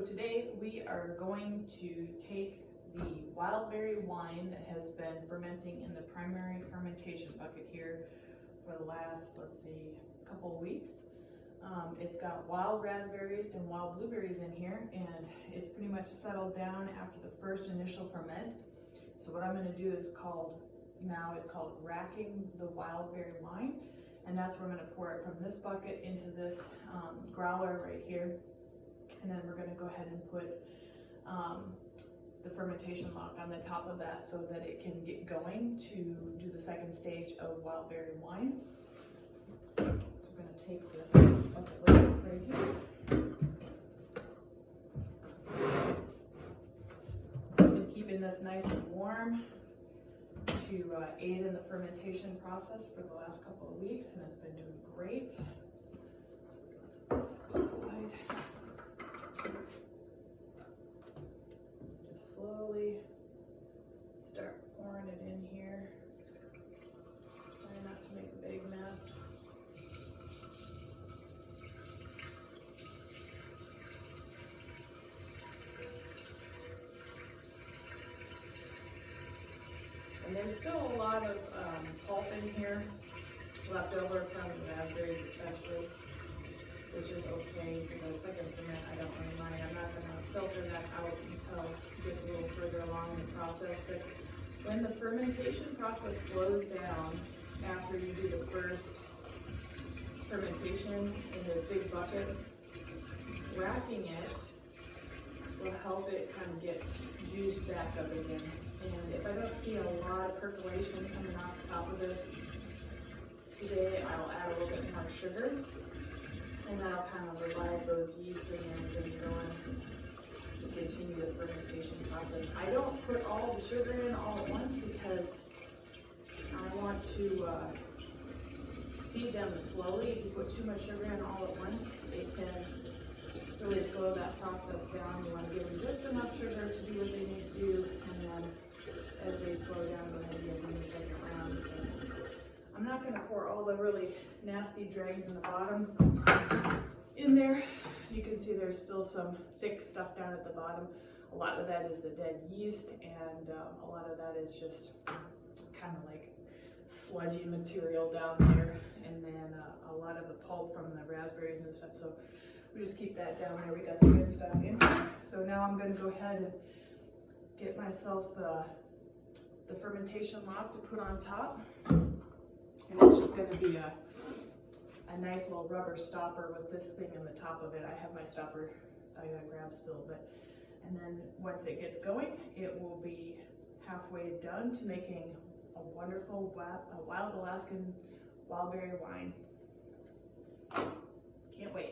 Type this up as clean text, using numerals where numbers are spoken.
today we are going to take the Wildberry wine that has been fermenting in the primary fermentation bucket here for the last, let's see, couple of weeks. It's got wild raspberries and wild blueberries in here, and it's pretty much settled down after the first initial ferment. So what I'm going to do is called racking the Wildberry wine, and that's where I'm going to pour it from this bucket into this growler right here. And then we're going to go ahead and put the fermentation lock on the top of that so that it can get going to do the second stage of Wildberry wine. So we're going to take this bucket lid right here. I've been keeping this nice and warm to aid in the fermentation process for the last couple of weeks, and it's been doing great. So we're going to set this to the side. Just slowly start pouring it in here. Try not to make a big mess. And there's still a lot of pulp in here, left over from the raspberries especially, which is okay for the second ferment. I don't really mind. I'm not going to filter that out until it gets a little further along in the process. But when the fermentation process slows down after you do the first fermentation in this big bucket, racking it will help it kind of get juiced back up again. And if I don't see a lot of percolation coming off the top of this today, I'll add a little bit more sugar, and that'll kind of revive those yeast in there and get it going to continue the fermentation process. I don't put all the sugar in all at once because I want to feed them slowly. If you put too much sugar in all at once, it can really slow that process down. You want to give them just enough sugar to do what they need to do, and then as they slow down, go ahead and give them the second round. So I'm not going to pour all the really nasty dregs in the bottom in there. You can see there's still some thick stuff down at the bottom. A lot of that is the dead yeast, and a lot of that is just kind of like sludgy material down there, and then a lot of the pulp from the raspberries and stuff. So we just keep that down there. We got the good stuff in here. So now I'm going to go ahead and get myself the fermentation lock to put on top. And it's just going to be a nice little rubber stopper with this thing in the top of it. I have my stopper I gotta grab still, and then once it gets going, it will be halfway done to making a wonderful wild Alaskan Wildberry wine. Can't wait.